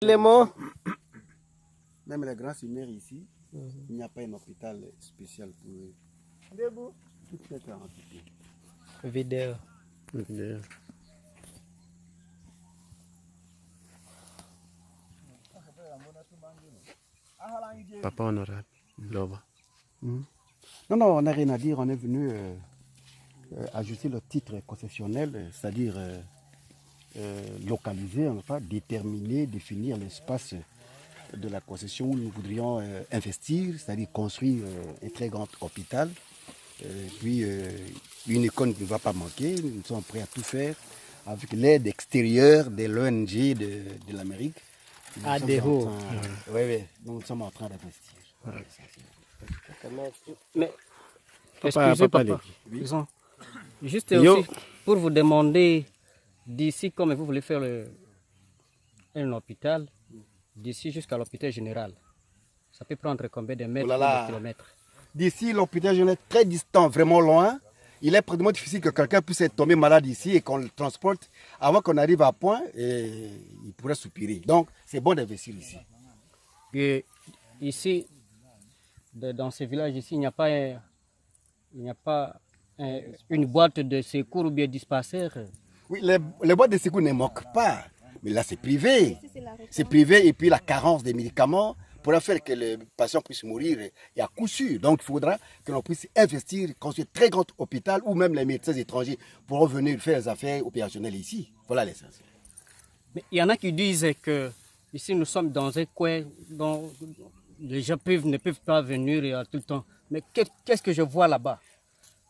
Les mots. Même les grands cinéries ici, il n'y a pas un hôpital spécial pour eux. Debout. Tout est en entité. Vidéo. Papa honorable, Loba. Non, non, on n'a rien à dire. On est venu ajuster le titre concessionnel, c'est-à-dire localiser, enfin, déterminer, définir l'espace de la concession où nous voudrions investir, c'est-à-dire construire un très grand hôpital. Puis une école ne va pas manquer. Nous sommes prêts à tout faire avec l'aide extérieure de l'ONG de l'Amérique. ADO. Oui, nous sommes en train d'investir. Mais, Papa, excusez, papa, papa. les- Disons, juste Yo. aussi pour vous demander d'ici, comme vous voulez faire un hôpital, d'ici jusqu'à l'hôpital général, ça peut prendre combien de mètres Oh là ou là. de kilomètres? D'ici, l'hôpital est très distant, vraiment loin. Il est pratiquement difficile que quelqu'un puisse être tombé malade ici et qu'on le transporte avant qu'on arrive à point et il pourrait soupirer. Donc, c'est bon d'investir ici. Et ici, dans ce village ici, il n'y a pas une boîte de secours ou bien dispensaire. Oui, les boîtes de secours ne manquent pas. Mais là, c'est privé. C'est privé et puis la carence des médicaments pourra faire que les patients puissent mourir et à coup sûr. Donc, il faudra que l'on puisse investir, construire un très grand hôpital où même les médecins étrangers pourront venir faire les affaires opérationnelles ici. Voilà l'essentiel. Mais il y en a qui disent que ici nous sommes dans un coin dont les gens ne peuvent pas venir tout le temps. Mais qu'est-ce que je vois là-bas?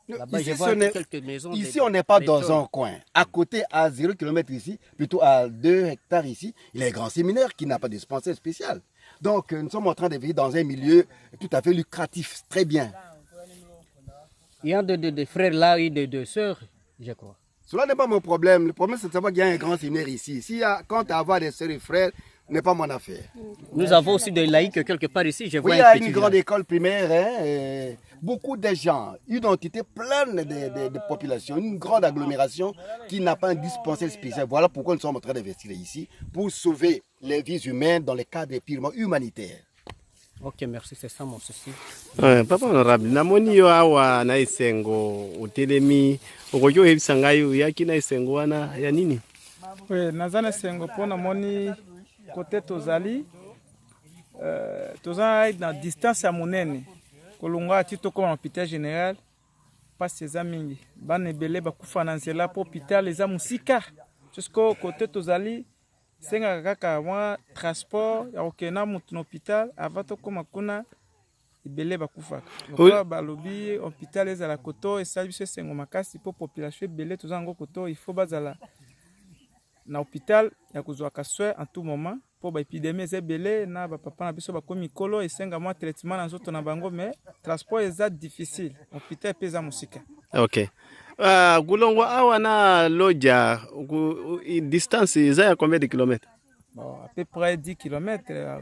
Là-bas, je vois quelques maisons. Ici, on n'est pas dans un coin. À côté, à 0 km ici, plutôt à 2 hectares ici, il y a un grand séminaire qui n'a pas de dispensaire spécial. Donc, nous sommes en train de vivre dans un milieu tout à fait lucratif, très bien. Il y a des frères là et des sœurs, je crois. Cela n'est pas mon problème. Le problème, c'est de savoir qu'il y a un grand séminaire ici. S'il y a, quant à avoir des sœurs et frères, n'est pas mon affaire. Nous avons aussi des laïcs quelque part ici. Je vois Oui, il y un a petit une grande village. école primaire, hein, et beaucoup de gens, une entité pleine de population, une grande agglomération qui n'a pas un dispensaire spécial. Voilà pourquoi nous sommes en train d'investir ici, pour sauver les vies humaines dans le cadre purement humanitaire. Ok, merci, c'est ça mon souci. Papa honorable, namoni yo awa na isengo utelemi okoki oyebisa ngai oyaki na isengo wana ya nini? Oui, naza na esengo mpo namoni kote tozali toza na distance ya monene kolonga ti tokoma na hôpital général mpasi eza mingi bana ebele bakufa na nzela mpo hôpital eza mosika jusqu'au kote tozali esengaka kaka mwa transport ya kokende na motu na hôpital avant tokóma kuna ebele bakufaka lokola balobi hôpital ezala koto esali biso esengo makasi mpo population ebele toza yango koto il faut bazala na hôpital ya kozwaka soin en tout moment po ba épidémie eza ebele na bapapa na biso bakomi mikolo esenga mwa traitement na nzoto na bango mais transport eza difficile hôpital mpe eza mosika. Ok. Kulongwa awa na loja distance eza ya combien de kilomètres? Bon, à peu près 10 km, à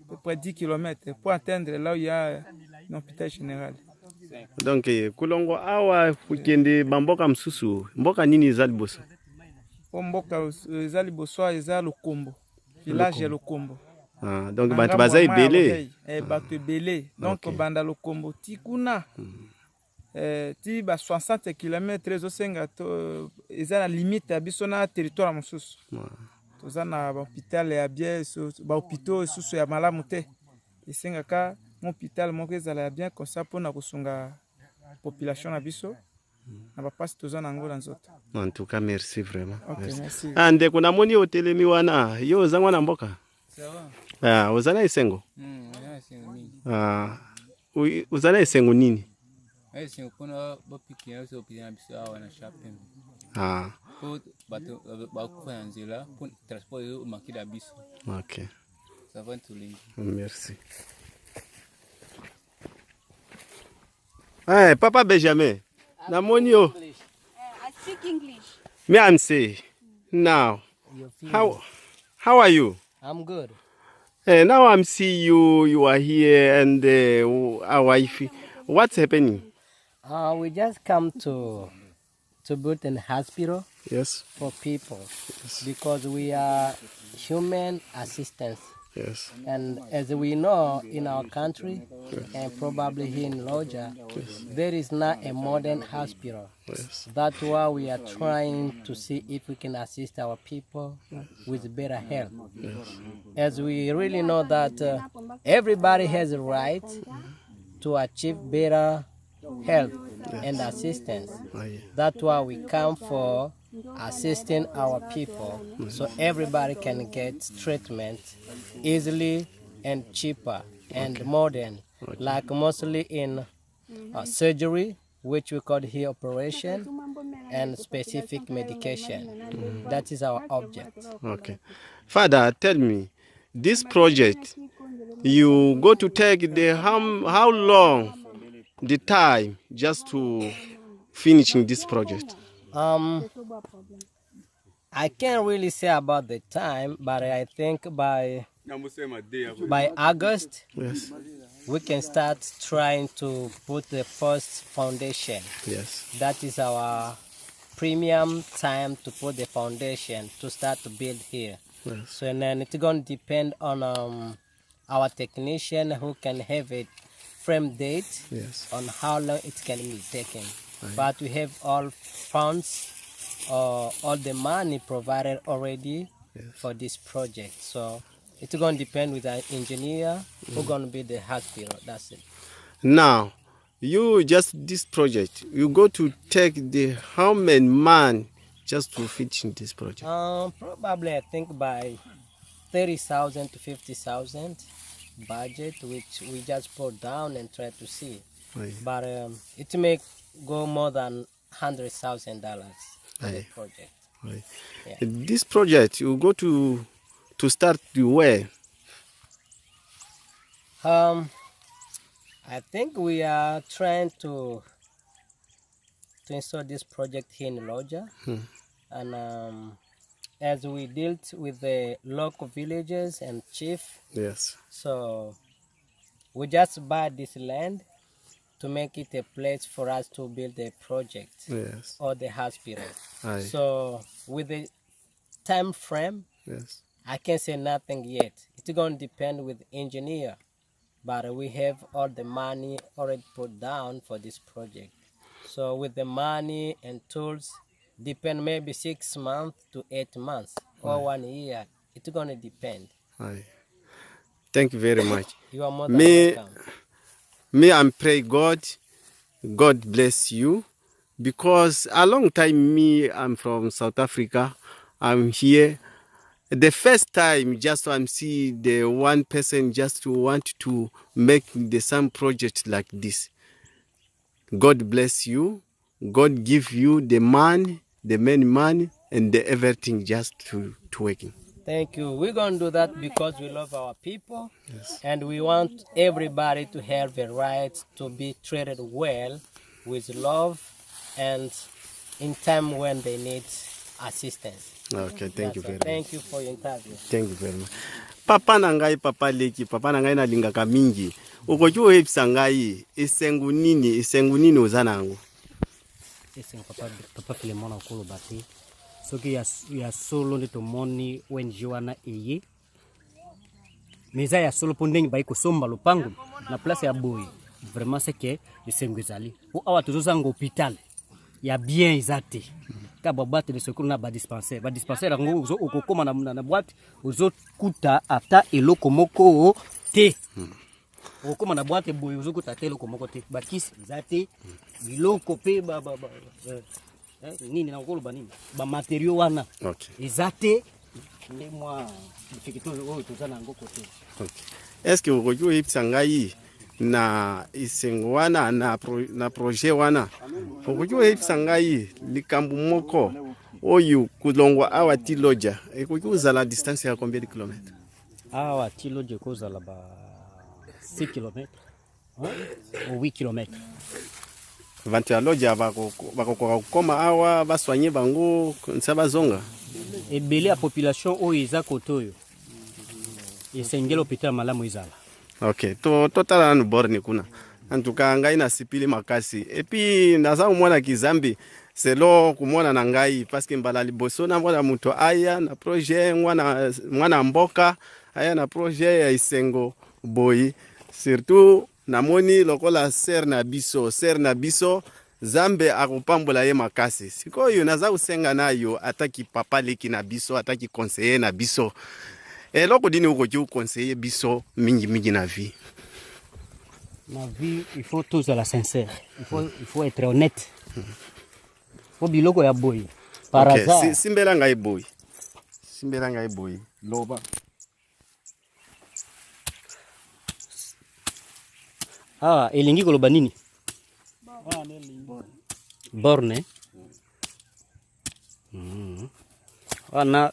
peu près 10 km pour atteindre là où il y a un hôpital général. Donc kulongwa awa kukende bamboka msusu mboka nini eza liboso? Po mboka eza liboso eza Lokombo, village ya Lokombo. Donc bato baza ebele. Bato ebele. Donc banda Lokombo ti kuna ti ba 60 km ezosenga to eza na limite ya biso na territoire mosusu. Toza na bahôpital ya bien bahôpitaux esusu ya malamu te esengaka hôpital moko ezala ya bien comme ça mpona kosunga population na biso na bapasi toza na yango na nzoto. En tout cas, merci vraiment. Okay, merci. Ndeko namoni otelemi wana yo oza mwana mboka? Oza na esengo? Oza na esengo nini? Esengo mpona bapiki na biso opiki na biso awa na chapembe po bato bakufa na nzela po transport ezomakila biso. Ok. Ça va tolingi. Merci. Papa Benjamin, namoni yo. I speak English. Me I'm say now. How are you? I'm good. Now I'm see you are here and our wife. What's happening? We just come to build a hospital Yes. for people because we are human assistance. Yes. And as we know in our country, and probably here in Loja, there is not a modern hospital. Yes. That's why we are trying to see if we can assist our people with better health. As we really know that everybody has a right to achieve better health and assistance. That's why we come for assisting our people so everybody can get treatment easily and cheaper and modern, like mostly in surgery, which we call here operation, and specific medication. That is our object. Okay. Father, tell me, this project, you go to take the how long the time just to finishing this project? I can't really say about the time, but I think by August, Yes. we can start trying to put the first foundation. Yes. That is our premium time to put the foundation to start to build here. Yes. So and then it's going to depend on our technician who can have a frame date Yes. on how long it can be taken. But we have all funds, all the money provided already for this project. So it's going to depend with our engineer who's going to be the hospital. That's it. Now, you just this project, you go to take the how many man just to finish this project? Probably I think by 30,000 to 50,000 budget, which we just put down and try to see. But it may go more than $100,000 for the project. Yeah. This project, you go to start the where? I think we are trying to install this project here in Loja. And as we dealt with the local villages and chief, Yes. so we just buy this land to make it a place for us to build a project Yes. or the hospital. Aye. So with the time frame, Yes. I can't say nothing yet. It's going to depend with engineer, but we have all the money already put down for this project. So with the money and tools, depend maybe 6 months to 8 months or 1 year. It's going to depend. Aye. Thank you very much. You are more than welcome. Me, I pray God bless you, because a long time me, I'm from South Africa. I'm here. The first time, just I'm see the one person just to want to make the same project like this. God bless you. God give you the money, the many money, and the everything just to working. Thank you. We're going to do that because we love our people, and we want everybody to have the right to be treated well, with love, and in time when they need assistance. Okay, thank you very much. Thank you for your interview. Thank you very much. Papa nangai papa leki, papa nangai na lingaka mingi. Ukoju hepsa ngai, isengu nini uzanangu. Isengu papa Filemon Okolo bati. Soki ya solo nde tomoni wenji wana eye. Meza ya solo pondengi bai kosomba lopango na place ya boy. Vraiment c'est que isengu ezali. O awa tozozanga hôpital. Ya bien izate. Ka boîte de secours na ba dispensaire. Ba dispensaire ngo uzo okokoma na boîte uzo kuta ata eloko moko te. Okokoma na boîte boy uzo kuta ata eloko moko te. Ba kisi izate. Biloko pe ba nini na ngolo banini ba matériaux wana. Okay. Izate ne moi fikito o tozana ngoko te. Okay. Est-ce que ukoju hepsa ngai na isengu wana na projet wana ukoju hepsa ngai likambu moko oyu kulongwa awa tiloja ekuju uzala distance ya combien de kilomètres? Awa tiloja kozala ba 6 km ou 8 km. Vantu ya loja bako koma awa baswanye bango nsaba zonga. Ebele ya population oyo eza kotoyo. Esengelo hôpital malamu izala. Okay, to totala no borni kuna. En tout cas ngai na sipili makasi. Et puis naza mwana kizambi selo kumona na ngai parce que mbala liboso na mwana muto aya na projet mwana mboka aya na projet ya isengo boyi surtout namoni lokola ser na biso Zambe akupambola ye makasi. Sikoyo naza usenga nayo ataki papa leki na biso ataki conseiller na biso. Et loko dini uko conseiller biso mingi na vie. Ma vie, il faut tous la sincère. Il faut être honnête. Il faut biloko ya boy. Par hasard. Simbela ngai boy. Loba. Ah, elingi koloba nini? Borne. Wana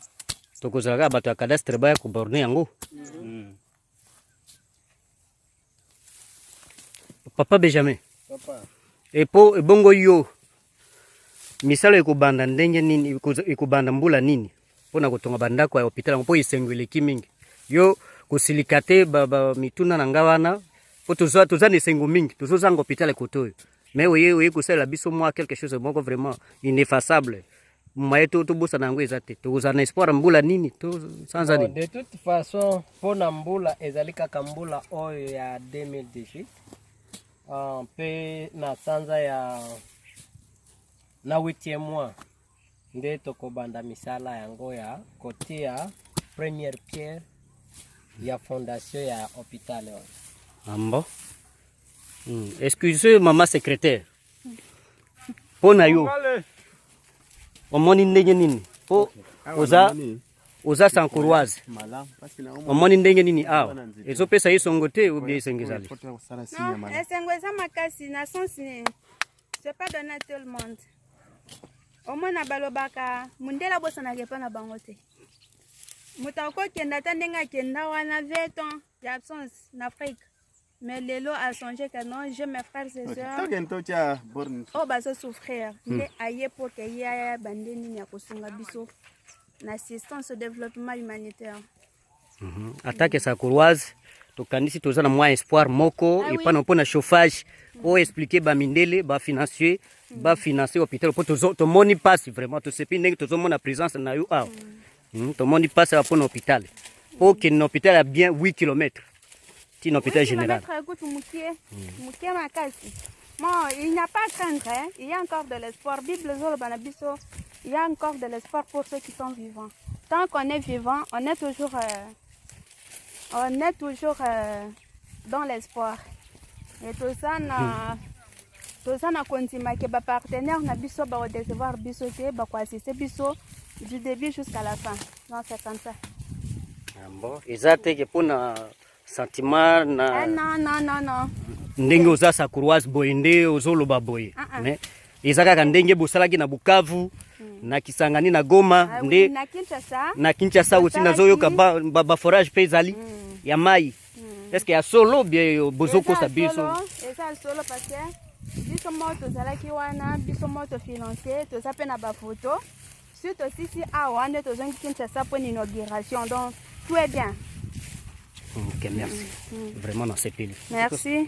tokozalaka bato ya cadastre baya ko borne yango. Papa Benjamin. Papa. Epo ebongo yo. Misalo ekobanda ndenge nini ekobanda mbula nini? Pona kotonga bandako ya hôpital ngo po isengwele kimingi. Yo kosilikate ba mituna na ngawana. Po toza ne sengo mingi, toza ngo hôpital ekoto. Mais oui, kosala biso moi quelque chose moko vraiment ineffaçable. Mwaye to bosa nango ezate. Toza na espoir mbula nini to sans année. De toute façon, pona mbula ezalika kambula oyo ya 2018. Pe na sanza ya na 8e mois nde tokobanda misala yango ya côté ya première pierre ya fondation ya hôpital. Ambo. Excusez maman secrétaire. Pona yo. Omoni ndenge nini? Po oza sankuruaze. Omoni ndenge nini awa? Ezo pesa yisongo te ou bien isengezali? Non, esengeza makasi na sens ni. C'est pas donné à tout le monde. Omona balobaka mundela bosana kepa na bango te. Mutako kenda tandenga kenda wana 20 ans d'absence en Afrique. Mais Lelo a songé que non, j'ai mes frères et sœurs. Oh, bah, ça souffrir. Mais aïe pour qu'il y ait bandini ni akosunga biso. L'assistance au développement humanitaire. Attaque sa courroise. Tokanisi tozana moins espoir moko et pas non na chauffage. Pour expliquer ba mindele, ba financer hôpital pour to moni passe vraiment to sepi nek to mona présence na yo ah. To moni passe pour l'hôpital. Pour que l'hôpital a bien 8 km. Un hôpital général. Bon, il n'y a pas à craindre, hein. Il y a encore de l'espoir. Bible il y a encore de l'espoir pour ceux qui sont vivants. Tant qu'on est vivant, on est toujours dans l'espoir. Et tout ça, na continue que ba partenaire na biso ba recevoir biso te ba ko assister biso du début jusqu'à la fin. Non, c'est comme ça. Bon, exact que pour na sentiment na non. Ndenge oza sa courroise boyende ozoloba boye. Mais ezaka ka ndenge bosalaki na Bukavu, na Kisangani na Goma, nde na Kinshasa aussi nazoyoka ba forage pezali ya mai. Est-ce que ya solo bien bozoko sa biso? Eza solo parce que biso moto zalaki wana, biso moto financier, to sape na ba photo. Suite aussi si awana to zongi Kinshasa pour l'inauguration. Donc tout est bien. Ok, merci. Vraiment, non, c'est pile. Merci.